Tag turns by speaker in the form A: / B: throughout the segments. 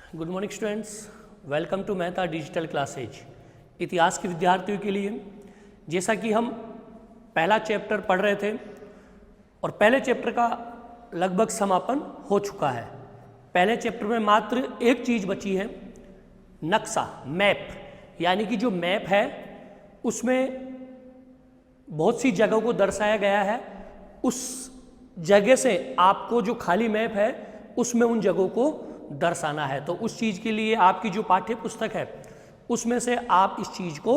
A: Good morning students, welcome to Mehta digital classes. इतिहास के विद्यार्थियों के लिए जैसा कि हम पहला चैप्टर पढ़ रहे थे और पहले चैप्टर का लगभग समापन हो चुका है। पहले चैप्टर में मात्र एक चीज़ बची है, नक्शा, मैप। यानी कि जो मैप है उसमें बहुत सी जगहों को दर्शाया गया है। उस जगह से आपको जो खाली मैप है उसमें उन जगहों को दर्शाना है। तो उस चीज़ के लिए आपकी जो पाठ्य पुस्तक है उसमें से आप इस चीज़ को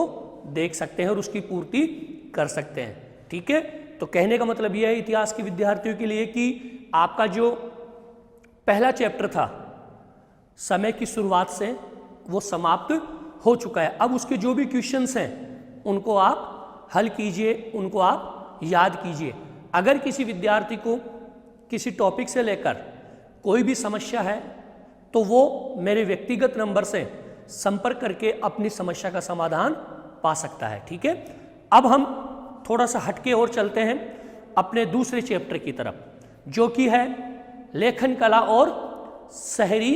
A: देख सकते हैं और उसकी पूर्ति कर सकते हैं। ठीक है, तो कहने का मतलब यह है इतिहास के विद्यार्थियों के लिए कि आपका जो पहला चैप्टर था समय की शुरुआत से वो समाप्त हो चुका है। अब उसके जो भी क्वेश्चंस हैं उनको आप हल कीजिए, उनको आप याद कीजिए। अगर किसी विद्यार्थी को किसी टॉपिक से लेकर कोई भी समस्या है तो वो मेरे व्यक्तिगत नंबर से संपर्क करके अपनी समस्या का समाधान पा सकता है। ठीक है, अब हम थोड़ा सा हटके और चलते हैं अपने दूसरे चैप्टर की तरफ, जो कि है लेखन कला और शहरी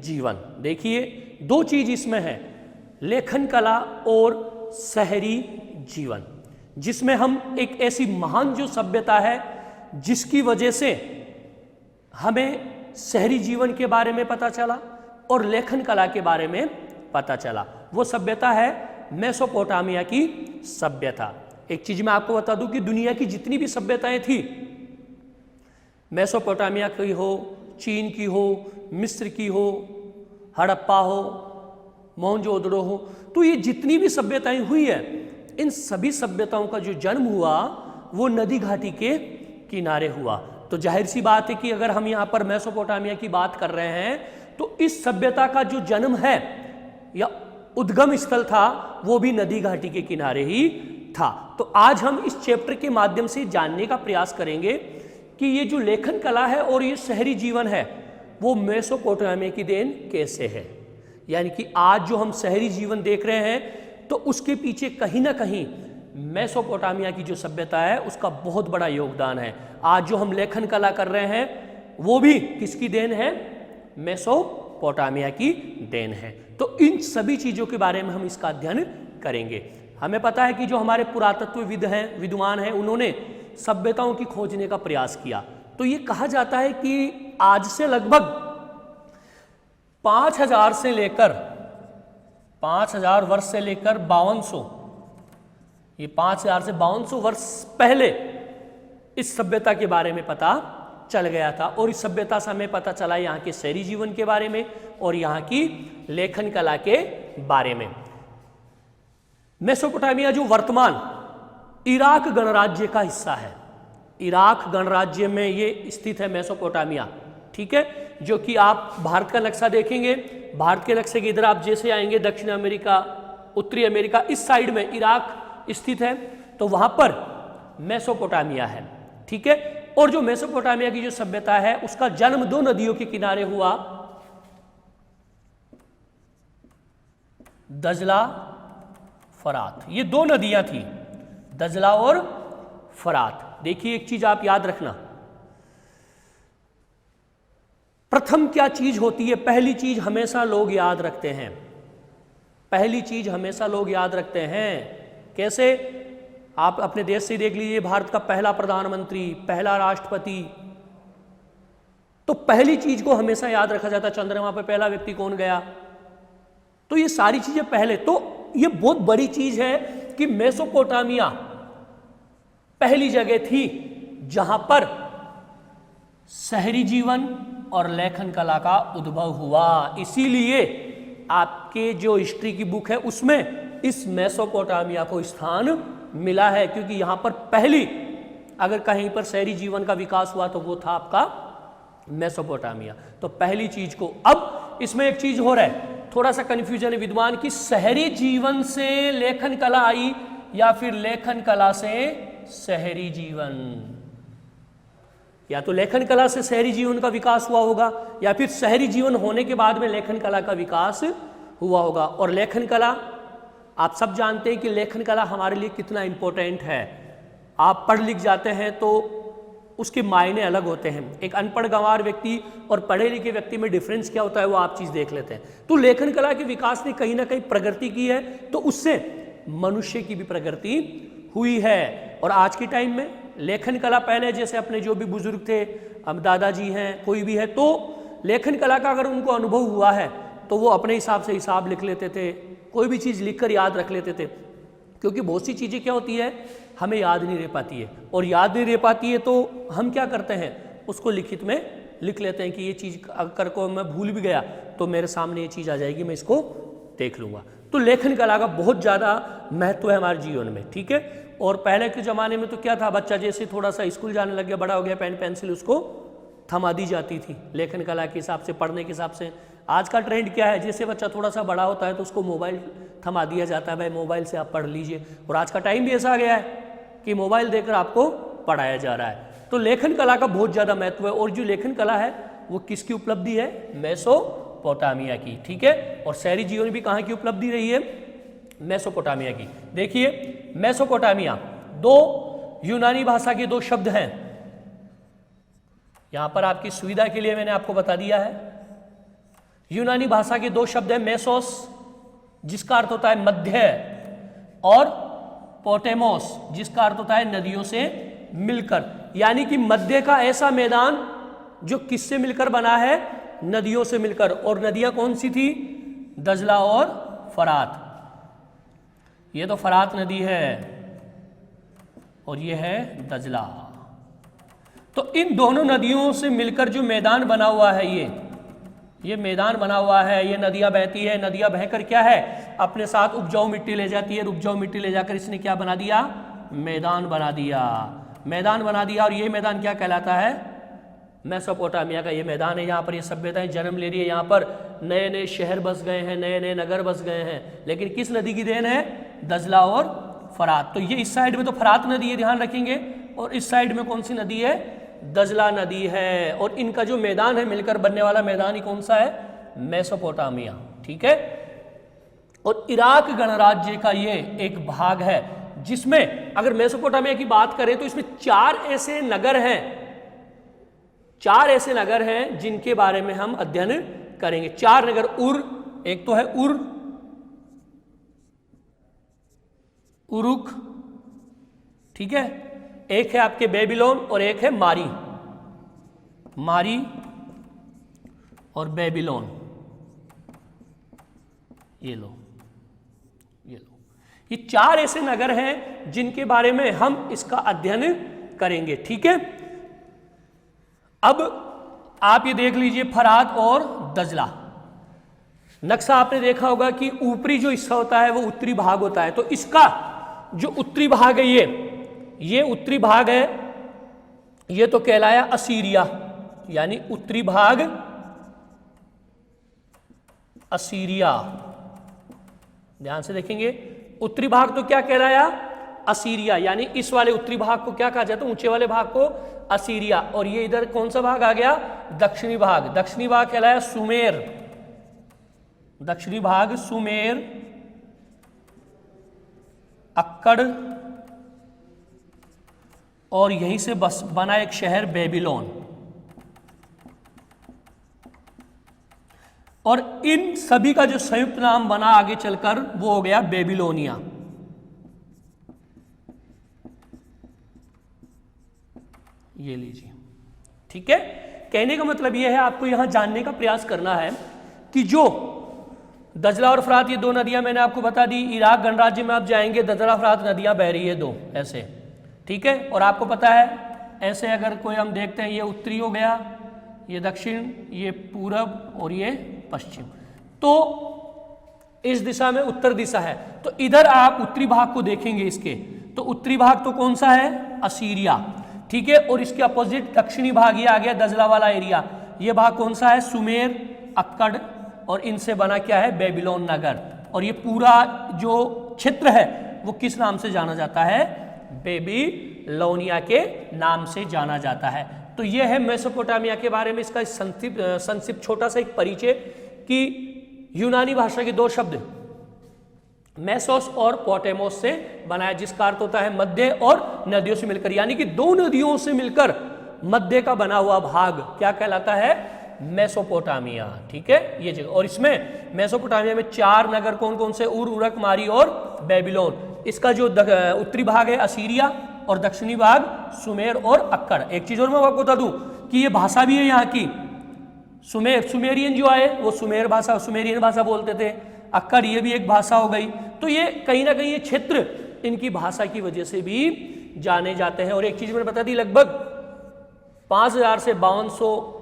A: जीवन। देखिए, दो चीज इसमें है, लेखन कला और शहरी जीवन, जिसमें हम एक ऐसी महान जो सभ्यता है जिसकी वजह से हमें शहरी जीवन के बारे में पता चला और लेखन कला के बारे में पता चला। वो सभ्यता है मेसोपोटामिया की सभ्यता। एक चीज मैं आपको बता दूं कि दुनिया की जितनी भी सभ्यताएं थी, मेसोपोटामिया की हो, चीन की हो, मिस्र की हो, हड़प्पा हो, मोहनजोदड़ो हो, तो ये जितनी भी सभ्यताएं हुई है, इन सभी सभ्यताओं का जो जन्म हुआ वो नदी घाटी के किनारे हुआ। तो जाहिर सी बात है कि अगर हम यहाँ पर मेसोपोटामिया की बात कर रहे हैं तो इस सभ्यता का जो जन्म है या उद्गम स्थल था वो भी नदी घाटी के किनारे ही था। तो आज हम इस चैप्टर के माध्यम से जानने का प्रयास करेंगे कि ये जो लेखन कला है और ये शहरी जीवन है वो मेसोपोटामिया की देन कैसे है। यानी कि आज जो हम शहरी जीवन देख रहे हैं तो उसके पीछे कहीं ना कहीं मेसोपोटामिया की जो सभ्यता है उसका बहुत बड़ा योगदान है। आज जो हम लेखन कला कर रहे हैं वो भी किसकी देन है? मेसोपोटामिया की देन है। तो इन सभी चीजों के बारे में हम इसका अध्ययन करेंगे। हमें पता है कि जो हमारे पुरातत्वविद हैं, विद्वान हैं, उन्होंने सभ्यताओं की खोजने का प्रयास किया। तो ये कहा जाता है कि आज से लगभग 5000 से लेकर 5000 वर्ष से लेकर 5200, ये 5000 से 5200 वर्ष पहले इस सभ्यता के बारे में पता चल गया था। और इस सभ्यता से हमें पता चला यहाँ के शहरी जीवन के बारे में और यहाँ की लेखन कला के बारे में। मेसोपोटामिया जो वर्तमान इराक गणराज्य का हिस्सा है, इराक गणराज्य में ये स्थित है मेसोपोटामिया। ठीक है, जो कि आप भारत का नक्शा देखेंगे, भारत के नक्शे के इधर आप जैसे आएंगे दक्षिण अमेरिका, उत्तरी अमेरिका, इस साइड में इराक स्थित है, तो वहां पर मेसोपोटामिया है। ठीक है, और जो मेसोपोटामिया की जो सभ्यता है उसका जन्म दो नदियों के किनारे हुआ, दजला, फरात। ये दो नदियां थी, दजला और फरात। देखिए, एक चीज आप याद रखना, प्रथम क्या चीज होती है? पहली चीज हमेशा लोग याद रखते हैं, पहली चीज हमेशा लोग याद रखते हैं। कैसे? आप अपने देश से देख लीजिए, भारत का पहला प्रधानमंत्री, पहला राष्ट्रपति, तो पहली चीज को हमेशा याद रखा जाता है। चंद्रमा पर पहला व्यक्ति कौन गया, तो ये सारी चीजें पहले। तो ये बहुत बड़ी चीज है कि मेसोपोटामिया पहली जगह थी जहां पर शहरी जीवन और लेखन कला का उद्भव हुआ। इसीलिए आपके जो हिस्ट्री की बुक है उसमें इस मेसोपोटामिया को स्थान मिला है, क्योंकि यहां पर पहली अगर कहीं पर शहरी जीवन का विकास हुआ तो वो था आपका मेसोपोटामिया। तो पहली चीज को, अब इसमें एक चीज हो रहा है, थोड़ा सा कंफ्यूजन है विद्वान की, शहरी जीवन से लेखन कला आई या फिर लेखन कला से शहरी जीवन। या तो लेखन कला से शहरी जीवन का विकास हुआ होगा या फिर शहरी जीवन होने के बाद में लेखन कला का विकास हुआ होगा। और लेखन कला आप सब जानते हैं कि लेखन कला हमारे लिए कितना इंपॉर्टेंट है। आप पढ़ लिख जाते हैं तो उसके मायने अलग होते हैं। एक अनपढ़ गंवार व्यक्ति और पढ़े लिखे व्यक्ति में डिफरेंस क्या होता है वो आप चीज़ देख लेते हैं। तो लेखन कला के विकास ने कहीं ना कहीं प्रगति की है, तो उससे मनुष्य की भी प्रगति हुई है। और आज के टाइम में लेखन कला, पहले जैसे अपने जो भी बुजुर्ग थे, अब दादाजी हैं, कोई भी है, तो लेखन कला का अगर उनको अनुभव हुआ है तो वो अपने हिसाब से हिसाब लिख लेते थे, कोई भी चीज़ लिखकर याद रख लेते थे। क्योंकि बहुत सी चीज़ें क्या होती है हमें याद नहीं रह पाती है, और याद नहीं रह पाती है तो हम क्या करते हैं उसको लिखित में लिख लेते हैं कि ये चीज़ अगर को मैं भूल भी गया तो मेरे सामने ये चीज़ आ जाएगी, मैं इसको देख लूँगा। तो लेखन कला का बहुत ज़्यादा महत्व है हमारे जीवन में, ठीक है। और पहले के ज़माने में तो क्या था, बच्चा जैसे थोड़ा सा स्कूल जाने लग गया, बड़ा हो गया, पेन पेंसिल उसको थमा दी जाती थी लेखन कला के हिसाब से, पढ़ने के हिसाब से। आज का ट्रेंड क्या है, जैसे बच्चा थोड़ा सा बड़ा होता है तो उसको मोबाइल थमा दिया जाता है, भाई मोबाइल से आप पढ़ लीजिए। और आज का टाइम भी ऐसा आ गया है कि मोबाइल देकर आपको पढ़ाया जा रहा है। तो लेखन कला का बहुत ज़्यादा महत्व है। और जो लेखन कला है वो किसकी उपलब्धि है, मेसोपोटामिया की, ठीक है। और शहरी जीवन भी कहाँ की उपलब्धि रही है, मेसोपोटामिया की। देखिए मेसोपोटामिया, दो यूनानी भाषा के दो शब्द हैं, यहां पर आपकी सुविधा के लिए मैंने आपको बता दिया है। यूनानी भाषा के दो शब्द है, मेसोस जिसका अर्थ होता है मध्य, और पोटेमोस जिसका अर्थ होता है नदियों से मिलकर। यानी कि मध्य का ऐसा मैदान जो किससे मिलकर बना है, नदियों से मिलकर। और नदियां कौन सी थी, दजला और फरात। ये तो फरात नदी है और ये है दजला। तो इन दोनों नदियों से मिलकर जो मैदान बना हुआ है, ये मैदान बना हुआ है, ये नदियां बहती है। नदियां बहकर क्या है, अपने साथ उपजाऊ मिट्टी ले जाती है, उपजाऊ मिट्टी ले जाकर इसने क्या बना दिया, मैदान बना दिया, मैदान बना दिया। और ये मैदान क्या कहलाता है, मेसोपोटामिया का ये मैदान है। यहाँ पर ये सभ्यताएं जन्म ले रही है, यहाँ पर नए नए शहर बस गए हैं, नए नए नगर बस गए हैं। लेकिन किस नदी की देन है, दजला और फरात। तो ये इस साइड में तो फरात नदी है, ध्यान रखेंगे, और इस साइड में कौन सी नदी है, दजला नदी है। और इनका जो मैदान है, मिलकर बनने वाला मैदान ही कौन सा है, मेसोपोटामिया, ठीक है। और इराक गणराज्य का ये एक भाग है, जिसमें अगर मेसोपोटामिया की बात करें तो इसमें चार ऐसे नगर हैं जिनके बारे में हम अध्ययन करेंगे। चार नगर, एक तो है उरुक, ठीक है, एक है आपके बेबीलोन और एक है मारी और बेबीलोन। ये लो, ये चार ऐसे नगर हैं जिनके बारे में हम इसका अध्ययन करेंगे, ठीक है। अब आप ये देख लीजिए फरात और दजला। नक्शा आपने देखा होगा कि ऊपरी जो हिस्सा होता है वो उत्तरी भाग होता है। तो इसका जो उत्तरी भाग है, ये उत्तरी भाग है, ये तो कहलाया असीरिया, यानी उत्तरी भाग असीरिया। ध्यान से देखेंगे, उत्तरी भाग तो क्या कहलाया, असीरिया, यानी इस वाले उत्तरी भाग को क्या कहा जाता है, ऊंचे वाले भाग को असीरिया। और ये इधर कौन सा भाग आ गया, दक्षिणी भाग। दक्षिणी भाग कहलाया सुमेर, दक्षिणी भाग सुमेर, अक्कड़, और यहीं से बस बना एक शहर बेबीलोन। और इन सभी का जो संयुक्त नाम बना आगे चलकर वो हो गया बेबीलोनिया। ये लीजिए, ठीक है। कहने का मतलब यह है, आपको यहां जानने का प्रयास करना है कि जो दजला और फरात, ये दो नदियां मैंने आपको बता दी। इराक गणराज्य में आप जाएंगे, दजला फरात नदियां बह रही है दो ऐसे, ठीक है। और आपको पता है ऐसे अगर कोई हम देखते हैं, ये उत्तरी हो गया, ये दक्षिण, ये पूरब और ये पश्चिम। तो इस दिशा में उत्तर दिशा है। तो इधर आप उत्तरी भाग को देखेंगे इसके, तो उत्तरी भाग तो कौन सा है, असीरिया, ठीक है। और इसके अपोजिट दक्षिणी भाग ये आ गया दजला वाला एरिया। ये भाग कौन सा है, सुमेर, अक्कड़, और इनसे बना क्या है, बेबीलोन नगर। और ये पूरा जो क्षेत्र है वो किस नाम से जाना जाता है, बेबीलोनिया के नाम से जाना जाता है। तो ये है मेसोपोटामिया के बारे में इसका संक्षिप्त छोटा सा एक परिचय कि यूनानी भाषा के दो शब्द मेसोस और पोटेमोस से बनाया, जिसका अर्थ होता है मध्य और नदियों से मिलकर। यानी कि दो नदियों से मिलकर मध्य का बना हुआ भाग क्या कहलाता है? मेसोपोटामिया। ठीक है, ये जगह। और इसमें मेसोपोटामिया में 4 नगर कौन कौन से? उर, उरक, मारी और बेबीलोन। इसका जो उत्तरी भाग है असीरिया और दक्षिणी भाग सुमेर और अक्कड़। एक चीज और मैं आपको बता दूं कि ये भाषा भी है यहाँ की। सुमेरियन जो आए वो सुमेरियन भाषा बोलते थे। अक्कड़ ये भी एक भाषा हो गई। तो ये कहीं ना कहीं ये क्षेत्र इनकी भाषा की वजह से भी जाने जाते हैं। और एक चीज मैंने बता दी, लगभग 5000 से 5200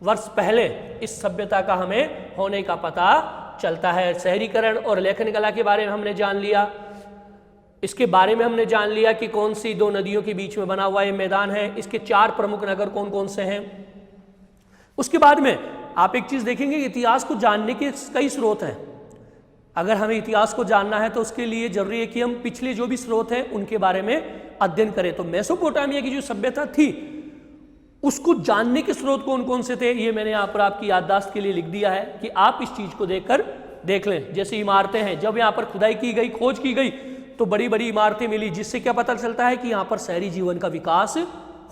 A: वर्ष पहले इस सभ्यता का हमें होने का पता चलता है। शहरीकरण और लेखन कला के बारे में हमने जान लिया। इसके बारे में हमने जान लिया कि कौन सी 2 नदियों के बीच में बना हुआ ये मैदान है। इसके 4 प्रमुख नगर कौन कौन से हैं। उसके बाद में आप एक चीज देखेंगे, इतिहास को जानने के कई स्रोत हैं। अगर हमें इतिहास को जानना है तो उसके लिए जरूरी है कि हम पिछले जो भी स्रोत हैं उनके बारे में अध्ययन करें। तो मेसोपोटामिया की जो सभ्यता थी उसको जानने के स्रोत कौन कौन से थे, ये मैंने यहाँ पर आपकी याददाश्त के लिए लिख दिया है कि आप इस चीज को देखकर देख लें। जैसे इमारतें हैं, जब यहाँ पर खुदाई की गई, खोज की गई तो बड़ी बड़ी इमारतें मिली, जिससे क्या पता चलता है कि यहाँ पर शहरी जीवन का विकास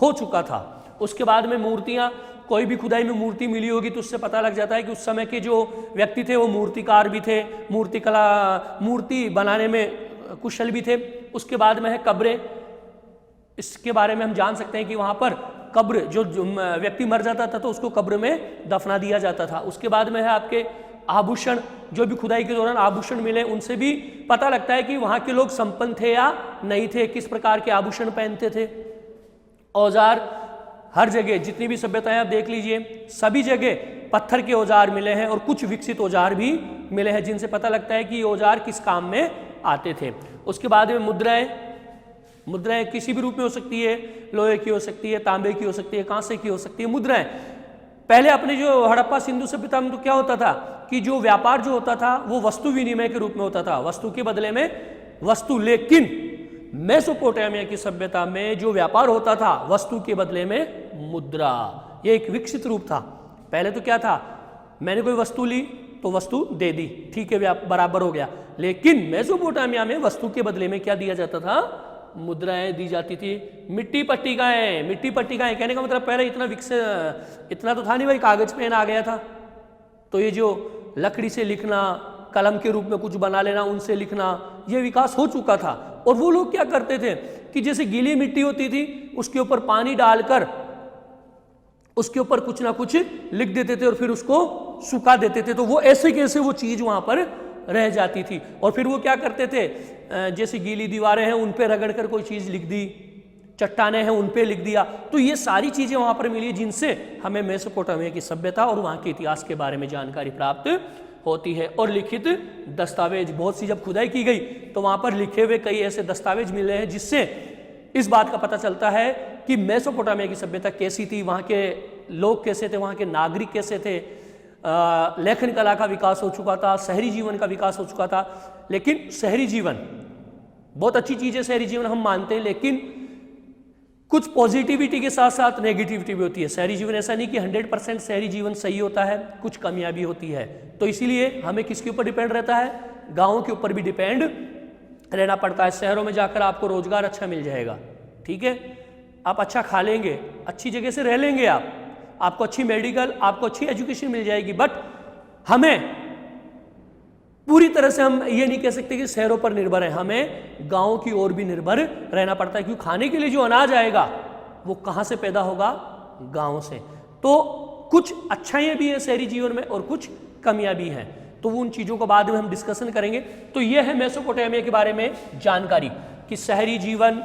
A: हो चुका था। उसके बाद में मूर्तियां, कोई भी खुदाई में मूर्ति मिली होगी तो उससे पता लग जाता है कि उस समय के जो व्यक्ति थे वो मूर्तिकार भी थे, मूर्ति बनाने में कुशल भी थे। उसके बाद में है कब्रें। इसके बारे में हम जान सकते हैं कि वहां पर कब्र, जो व्यक्ति मर जाता था तो उसको कब्र में दफना दिया जाता था। उसके बाद में है आपके आभूषण, जो भी खुदाई के दौरान आभूषण मिले उनसे भी पता लगता है कि वहां के लोग संपन्न थे या नहीं थे, किस प्रकार के आभूषण पहनते थे। औजार, हर जगह जितनी भी सभ्यताएं आप देख लीजिए, सभी जगह पत्थर के औजार मिले हैं और कुछ विकसित औजार भी मिले हैं जिनसे पता लगता है कि ये औजार किस काम में आते थे। उसके बाद में मुद्राएं किसी भी रूप में हो सकती है, लोहे की हो सकती है, तांबे की हो सकती है, कांसे की हो सकती है। मुद्राएं पहले अपने जो हड़प्पा सिंधु सभ्यता में तो क्या होता था कि जो व्यापार जो होता था वो वस्तु विनिमय के रूप में होता था, वस्तु के बदले में वस्तु। लेकिन मेसोपोटामिया की सभ्यता में जो व्यापार होता था वस्तु के बदले में मुद्रा, ये एक विकसित रूप था। पहले तो क्या था, मैंने कोई वस्तु ली तो वस्तु दे दी, ठीक है, बराबर हो गया। लेकिन मेसोपोटामिया में वस्तु के बदले में क्या दिया जाता था? मुद्राएं दी जाती थी। मिट्टी पट्टिकाएं कहने का मतलब पहले इतना तो था नहीं भाई, कागज पेन आ गया था। तो ये जो लकड़ी से लिखना, कलम के रूप में कुछ बना लेना, उनसे लिखना, ये विकास हो चुका था। और वो लोग क्या करते थे कि जैसे गीली मिट्टी होती थी उसके ऊपर पानी डालकर उसके ऊपर कुछ ना कुछ लिख देते थे और फिर उसको सुखा देते थे। तो वो ऐसे कैसे वो चीज वहां पर रह जाती थी। और फिर वो क्या करते थे, जैसे गीली दीवारें हैं उन पे रगड़ कर कोई चीज लिख दी, चट्टानें हैं उन पे लिख दिया। तो ये सारी चीजें वहां पर मिली जिनसे हमें मेसोपोटामिया की सभ्यता और वहां के इतिहास के बारे में जानकारी प्राप्त होती है। और लिखित दस्तावेज, बहुत सी जब खुदाई की गई तो वहां पर लिखे हुए कई ऐसे दस्तावेज मिले हैं जिससे इस बात का पता चलता है कि मेसोपोटामिया की सभ्यता कैसी थी, वहां के लोग कैसे थे, वहां के नागरिक कैसे थे। लेखन कला का विकास हो चुका था, शहरी जीवन का विकास हो चुका था। लेकिन शहरी जीवन बहुत अच्छी चीज है, शहरी जीवन हम मानते हैं, लेकिन कुछ पॉजिटिविटी के साथ साथ नेगेटिविटी भी होती है। शहरी जीवन ऐसा नहीं कि 100% शहरी जीवन सही होता है, कुछ कमियां भी होती है। तो इसीलिए हमें किसके ऊपर डिपेंड रहता है? गाँव के ऊपर भी डिपेंड रहना पड़ता है। शहरों में जाकर आपको रोजगार अच्छा मिल जाएगा, ठीक है, आप अच्छा खा लेंगे, अच्छी जगह से रह लेंगे, आपको अच्छी मेडिकल, आपको अच्छी एजुकेशन मिल जाएगी। बट हमें पूरी तरह से हम ये नहीं कह सकते कि शहरों पर निर्भर है, हमें गाँव की ओर भी निर्भर रहना पड़ता है। क्योंकि खाने के लिए जो अनाज आएगा वो कहाँ से पैदा होगा? गाँव से। तो कुछ अच्छाइयाँ भी हैं शहरी जीवन में और कुछ कमियाँ भी हैं, तो वो उन चीज़ों को बाद में हम डिस्कशन करेंगे। तो ये है मेसोपोटामिया के बारे में जानकारी कि शहरी जीवन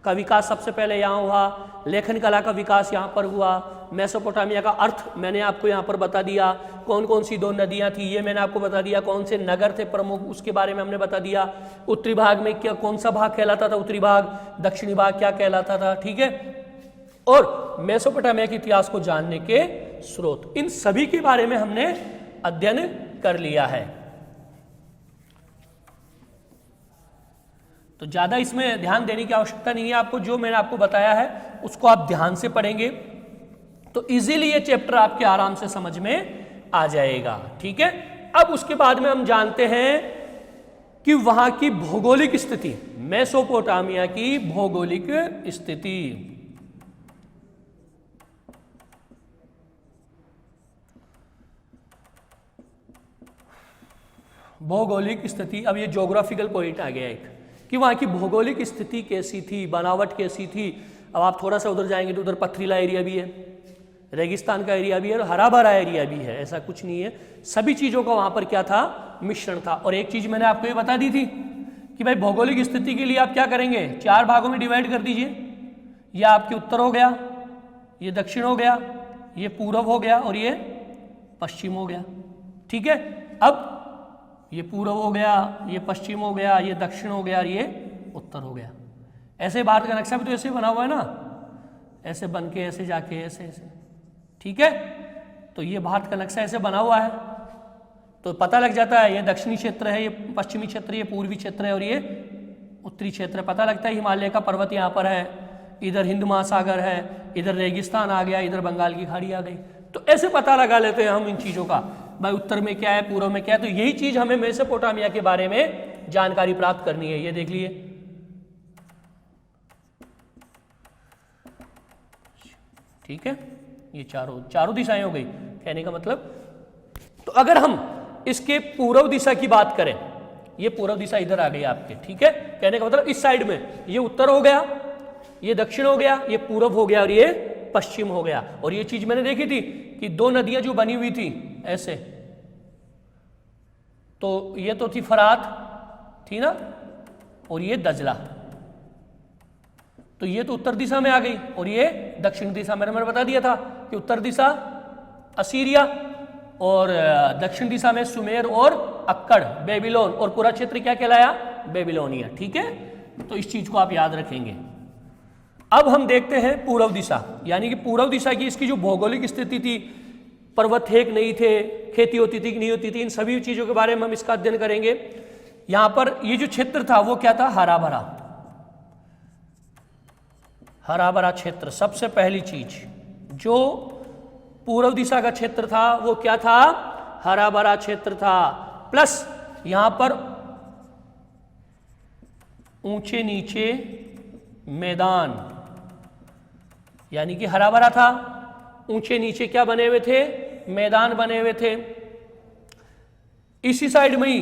A: का विकास सबसे पहले यहाँ हुआ, लेखन कला का विकास यहाँ पर हुआ। मेसोपोटामिया का अर्थ मैंने आपको यहाँ पर बता दिया, कौन कौन सी 2 नदियाँ थी ये मैंने आपको बता दिया, कौन से नगर थे प्रमुख उसके बारे में हमने बता दिया। उत्तरी भाग में क्या कौन सा भाग कहलाता था उत्तरी भाग, दक्षिणी भाग क्या कहलाता था, ठीक है। और मेसोपोटामिया के इतिहास को जानने के स्रोत, इन सभी के बारे में हमने अध्ययन कर लिया है। तो ज़्यादा इसमें ध्यान देने की आवश्यकता नहीं है आपको, जो मैंने आपको बताया है उसको आप ध्यान से पढ़ेंगे तो इजीली ये चैप्टर आपके आराम से समझ में आ जाएगा, ठीक है। अब उसके बाद में हम जानते हैं कि वहां की भौगोलिक स्थिति, मेसोपोटामिया की भौगोलिक स्थिति। भौगोलिक स्थिति, अब ये ज्योग्राफिकल पॉइंट आ गया एक कि वहाँ की भौगोलिक स्थिति कैसी थी, बनावट कैसी थी। अब आप थोड़ा सा उधर जाएंगे तो उधर पथरीला एरिया भी है, रेगिस्तान का एरिया भी है और हरा भरा एरिया भी है, ऐसा कुछ नहीं है। सभी चीज़ों का वहाँ पर क्या था, मिश्रण था। और एक चीज़ मैंने आपको ये बता दी थी कि भाई भौगोलिक स्थिति के लिए आप क्या करेंगे, 4 भागों में डिवाइड कर दीजिए। यह आपके उत्तर हो गया, ये दक्षिण हो गया, ये पूर्व हो गया और ये पश्चिम हो गया। ठीक है, अब ये पूर्व हो गया, ये पश्चिम हो गया, ये दक्षिण हो गया और ये उत्तर हो गया। ऐसे भारत का नक्शा भी तो ऐसे बना हुआ है ना, ऐसे बन के ऐसे जाके ऐसे ऐसे। ठीक है, तो ये भारत का नक्शा ऐसे बना हुआ है तो पता लग जाता है ये दक्षिणी क्षेत्र है, ये पश्चिमी क्षेत्र, ये पूर्वी क्षेत्र है और ये उत्तरी क्षेत्र है। पता लगता है हिमालय का पर्वत यहाँ पर है, इधर हिंद महासागर है, इधर रेगिस्तान आ गया, इधर बंगाल की खाड़ी आ गई। तो ऐसे पता लगा लेते हैं हम इन चीज़ों का, भाई उत्तर में क्या है, पूर्व में क्या है। तो यही चीज़ हमें मेसोपोटामिया के बारे में जानकारी प्राप्त करनी है। ये देख लिए, ठीक है, ये चारों दिशाएं हो गई। कहने का मतलब, तो अगर हम इसके पूर्व दिशा की बात करें, ये पूर्व दिशा इधर आ गई आपके, ठीक है। कहने का मतलब इस साइड में ये उत्तर हो गया, ये दक्षिण हो गया, ये पूर्व हो गया और ये पश्चिम हो गया। और ये चीज मैंने देखी थी कि 2 नदियां जो बनी हुई थी ऐसे, तो ये तो थी फरात थी ना, और ये दजला, तो ये तो उत्तर दिशा में आ गई और ये दक्षिण दिशा। मैंने बता दिया था कि उत्तर दिशा असीरिया और दक्षिण दिशा में सुमेर और अक्कड़, बेबीलोन, और पूरा क्षेत्र क्या कहलाया, बेबीलोनिया। ठीक है, तो इस चीज को आप याद रखेंगे। अब हम देखते हैं पूर्व दिशा, यानी कि पूर्व दिशा की इसकी जो भौगोलिक स्थिति थी, पर्वत थे कि नहीं थे, खेती होती थी कि नहीं होती थी, इन सभी चीजों के बारे में हम इसका अध्ययन करेंगे। यहां पर ये जो क्षेत्र था वो क्या था, हरा भरा, हरा भरा क्षेत्र। सबसे पहली चीज जो पूर्व दिशा का क्षेत्र था वो क्या था, हरा भरा क्षेत्र था। प्लस यहां पर ऊंचे नीचे मैदान, यानी कि हरा भरा था, ऊंचे नीचे क्या बने हुए थे, मैदान बने हुए थे। इसी साइड में ही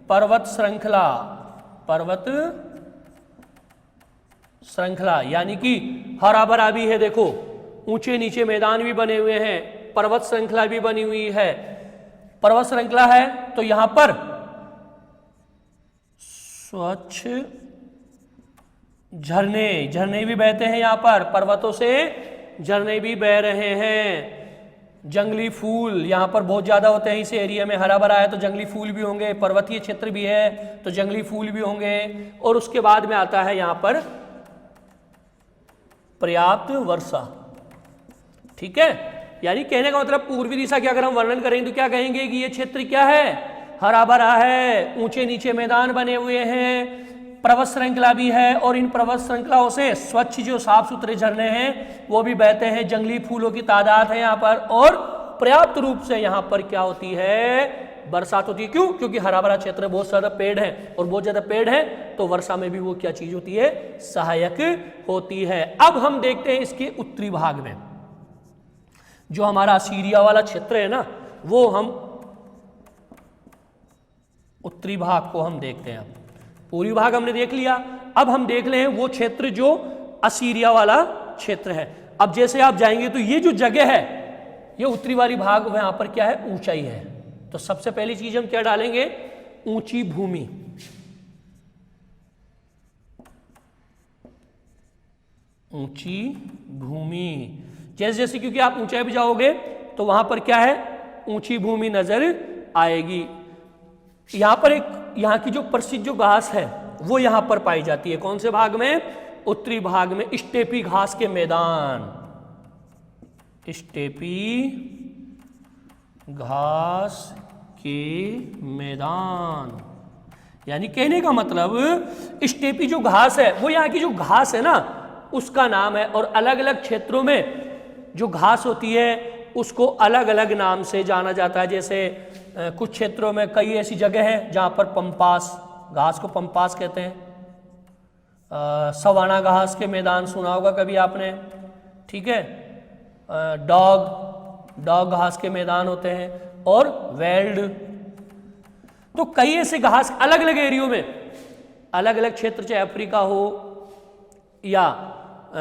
A: पर्वत श्रृंखला, पर्वत श्रृंखला, यानी कि हरा भरा भी है, देखो ऊंचे नीचे मैदान भी बने हुए हैं, पर्वत श्रृंखला भी बनी हुई है। पर्वत श्रृंखला है तो यहां पर स्वच्छ झरने, झरने भी बहते हैं, यहां पर पर्वतों से झरने भी बह रहे हैं। जंगली फूल यहां पर बहुत ज्यादा होते हैं, इस एरिया में हरा भरा है तो जंगली फूल भी होंगे, पर्वतीय क्षेत्र भी है तो जंगली फूल भी होंगे। और उसके बाद में आता है यहां पर पर्याप्त वर्षा। ठीक है, यानी कहने का मतलब पूर्वी दिशा की अगर हम वर्णन करेंगे तो क्या कहेंगे कि ये क्षेत्र क्या है, हरा भरा है, ऊंचे नीचे मैदान बने हुए हैं, पर्वत श्रृंखला भी है और इन पर्वत श्रृंखलाओं से स्वच्छ जो साफ सुथरे झरने हैं वो भी बहते हैं, जंगली फूलों की तादाद है यहाँ पर, और पर्याप्त रूप से यहाँ पर क्या होती है, बरसात होती है। क्यों? क्योंकि हरा भरा क्षेत्र है, बहुत सारा पेड़ है, और बहुत ज्यादा पेड़ है तो वर्षा में भी वो क्या चीज होती है, सहायक होती है। अब हम देखते हैं इसके उत्तरी भाग में, जो हमारा सीरिया वाला क्षेत्र है ना, वो हम उत्तरी भाग को हम देखते हैं। पूर्वी भाग हमने देख लिया, अब हम देख ले वो क्षेत्र जो असीरिया वाला क्षेत्र है। अब जैसे आप जाएंगे तो ये जो जगह है, ये उत्तरी वाली भाग में, यहां पर क्या है, ऊंचाई है। तो सबसे पहली चीज हम क्या डालेंगे, ऊंची भूमि। ऊंची भूमि, जैसे जैसे क्योंकि आप ऊंचाई पे जाओगे तो वहां पर क्या है, ऊंची भूमि नजर आएगी। यहां पर एक, यहां की जो प्रसिद्ध जो घास है वो यहां पर पाई जाती है। कौन से भाग में, उत्तरी भाग में, स्टेपी घास के मैदान, स्टेपी घास के मैदान। यानी कहने का मतलब स्टेपी जो घास है वो यहाँ की जो घास है ना उसका नाम है, और अलग अलग क्षेत्रों में जो घास होती है उसको अलग अलग नाम से जाना जाता है। जैसे कुछ क्षेत्रों में कई ऐसी जगह है जहाँ पर पंपास, घास को पंपास कहते हैं। सवाना घास के मैदान सुना होगा कभी आपने, ठीक है। डॉग घास के मैदान होते हैं, और वेल्ड तो कई ऐसे घास अलग अलग एरियो में, अलग अलग क्षेत्र, चाहे अफ्रीका हो या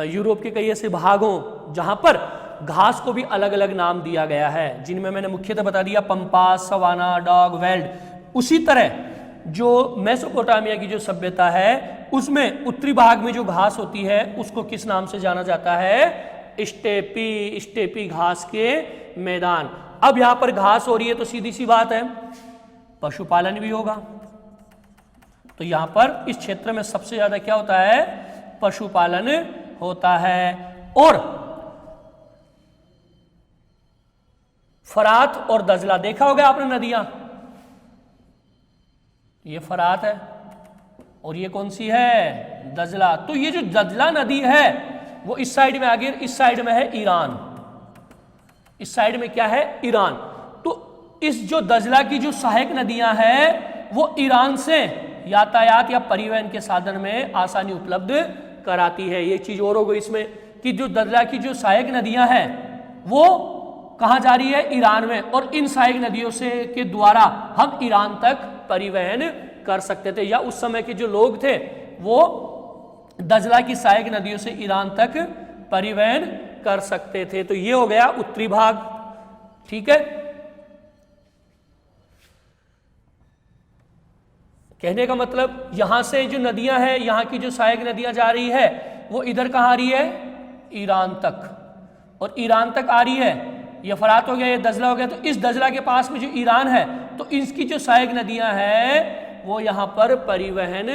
A: यूरोप के कई ऐसे भाग हों जहां पर घास को भी अलग अलग नाम दिया गया है, जिनमें मैंने मुख्यतः बता दिया पंपास, सवाना, डॉग, वेल्ड। उसी तरह जो मेसोपोटामिया की जो सभ्यता है उसमें उत्तरी भाग में जो घास होती है उसको किस नाम से जाना जाता है? स्टेपी, स्टेपी घास के मैदान। अब यहां पर घास हो रही है तो सीधी सी बात है पशुपालन भी होगा, तो यहां पर इस क्षेत्र में सबसे ज्यादा क्या होता है? पशुपालन होता है। और फरात और दजला देखा होगा आपने नदियां, ये फरात है और ये कौन सी है? दजला। तो ये जो दजला नदी है वो इस साइड में आगे, इस साइड में है ईरान, इस साइड में क्या है? ईरान। तो इस जो दजला की जो सहायक नदियां हैं वो ईरान से यातायात या परिवहन के साधन में आसानी उपलब्ध कराती है। ये चीज और हो गई इसमें कि जो दजला की जो सहायक नदियां हैं वो कहां जा रही है? ईरान में, और इन सहायक नदियों से के द्वारा हम ईरान तक परिवहन कर सकते थे, या उस समय के जो लोग थे वो दजला की सहायक नदियों से ईरान तक परिवहन कर सकते थे। तो ये हो गया उत्तरी भाग, ठीक है। कहने का मतलब यहां से जो नदियां हैं, यहां की जो सहायक नदियां जा रही है वो इधर कहां आ रही है? ईरान तक, और ईरान तक आ रही है। ये फरात हो गया, ये दजला हो गया। तो इस दजला के पास में जो ईरान है तो इसकी जो सहायक नदियां हैं वो यहां पर परिवहन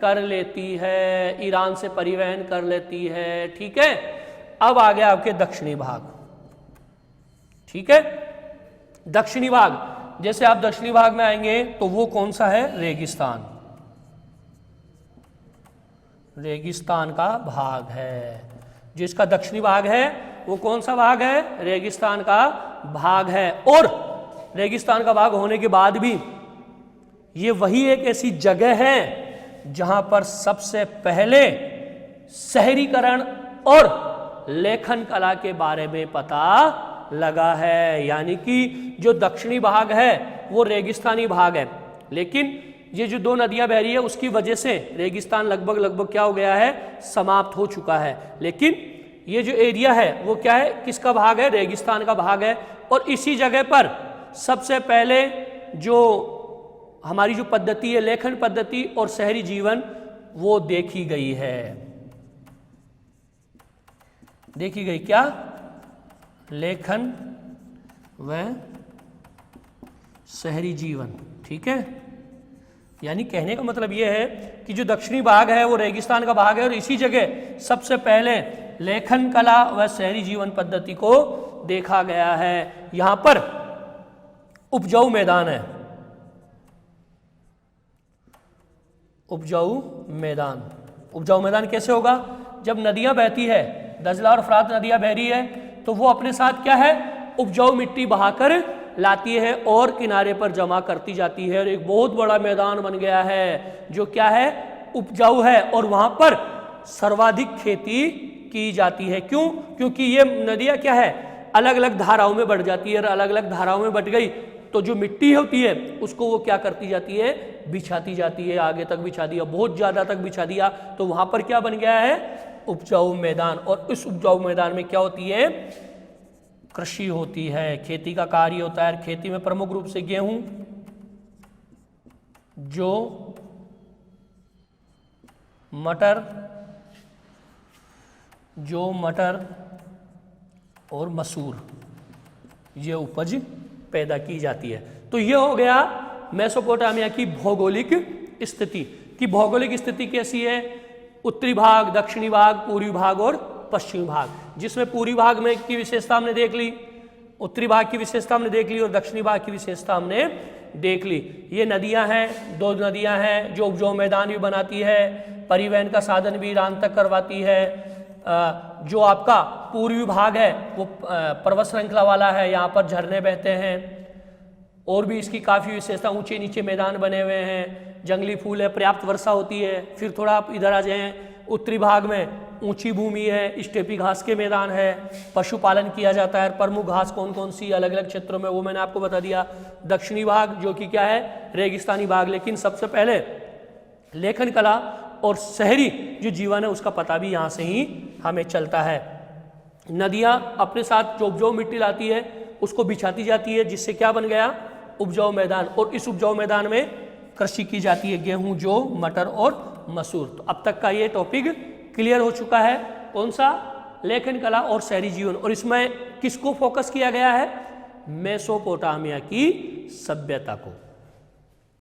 A: कर लेती है, ईरान से परिवहन कर लेती है, ठीक है। अब आ गया आपके दक्षिणी भाग, ठीक है। दक्षिणी भाग, जैसे आप दक्षिणी भाग में आएंगे तो वो कौन सा है? रेगिस्तान, रेगिस्तान का भाग है। जो इसका दक्षिणी भाग है वो कौन सा भाग है? रेगिस्तान का भाग है। और रेगिस्तान का भाग होने के बाद भी ये वही एक ऐसी जगह है जहां पर सबसे पहले शहरीकरण और लेखन कला के बारे में पता लगा है। यानी कि जो दक्षिणी भाग है वो रेगिस्तानी भाग है, लेकिन ये जो दो नदियां बह रही है उसकी वजह से रेगिस्तान लगभग क्या हो गया है? समाप्त हो चुका है। लेकिन ये जो एरिया है वो क्या है? किसका भाग है? रेगिस्तान का भाग है। और इसी जगह पर सबसे पहले जो हमारी जो पद्धति है, लेखन पद्धति और शहरी जीवन, वो देखी गई है। देखी गई क्या? लेखन व शहरी जीवन, ठीक है। यानी कहने का मतलब यह है कि जो दक्षिणी भाग है वो रेगिस्तान का भाग है, और इसी जगह सबसे पहले लेखन कला व शहरी जीवन पद्धति को देखा गया है। यहां पर उपजाऊ मैदान है, उपजाऊ मैदान। उपजाऊ मैदान कैसे होगा? जब नदियां बहती है, दजला और फरात नदियां बह रही है, तो वो अपने साथ क्या है? उपजाऊ मिट्टी बहाकर लाती है और किनारे पर जमा करती जाती है, और एक बहुत बड़ा मैदान बन गया है जो क्या है? उपजाऊ है। और वहां पर सर्वाधिक खेती की जाती है। क्यों? क्योंकि ये नदियां क्या है? अलग अलग धाराओं में बढ़ जाती है, और अलग अलग धाराओं में बढ़ गई तो जो मिट्टी होती है उसको वो क्या करती जाती है? बिछाती जाती है, आगे तक बिछा दिया, बहुत ज्यादा तक बिछा दिया, तो वहां पर क्या बन गया है? उपजाऊ मैदान। और इस उपजाऊ मैदान में क्या होती है? कृषि होती है, खेती का कार्य होता है। खेती में प्रमुख रूप से गेहूं, जौ, मटर और मसूर, ये उपज पैदा की जाती है। तो ये हो गया मेसोपोटामिया की भौगोलिक स्थिति। कि भौगोलिक स्थिति कैसी है? उत्तरी भाग, दक्षिणी भाग, पूर्वी भाग और पश्चिमी भाग, जिसमें पूर्वी भाग में की विशेषता हमने देख ली, उत्तरी भाग की विशेषता हमने देख ली, और दक्षिणी भाग की विशेषता हमने देख ली। ये नदियां हैं, दो नदियां हैं जो उपजाऊ मैदान भी बनाती है, परिवहन का साधन भी ईरान तक करवाती है। जो आपका पूर्वी भाग है वो पर्वत श्रृंखला वाला है, यहाँ पर झरने बहते हैं, और भी इसकी काफ़ी विशेषता, ऊंचे नीचे मैदान बने हुए हैं, जंगली फूल है, पर्याप्त वर्षा होती है। फिर थोड़ा आप इधर आ जाएं उत्तरी भाग में ऊंची भूमि है, स्टेपी घास के मैदान है, पशुपालन किया जाता है। प्रमुख घास कौन कौन सी अलग अलग क्षेत्रों में, वो मैंने आपको बता दिया। दक्षिणी भाग जो कि क्या है, रेगिस्तानी भाग। लेकिन सबसे पहले लेखन कला और शहरी जो जीवन है उसका पता भी यहाँ से ही हमें चलता है। नदियाँ अपने साथ जो उपजाऊ मिट्टी लाती है उसको बिछाती जाती है, जिससे क्या बन गया, उपजाऊ मैदान। और इस उपजाऊ मैदान में कृषि की जाती है, गेहूं, जौ, मटर और मसूर। तो अब तक का ये टॉपिक क्लियर हो चुका है। कौन सा, लेखन कला और शहरी जीवन। और इसमें किसको फोकस किया गया है, मेसोपोटामिया की सभ्यता को।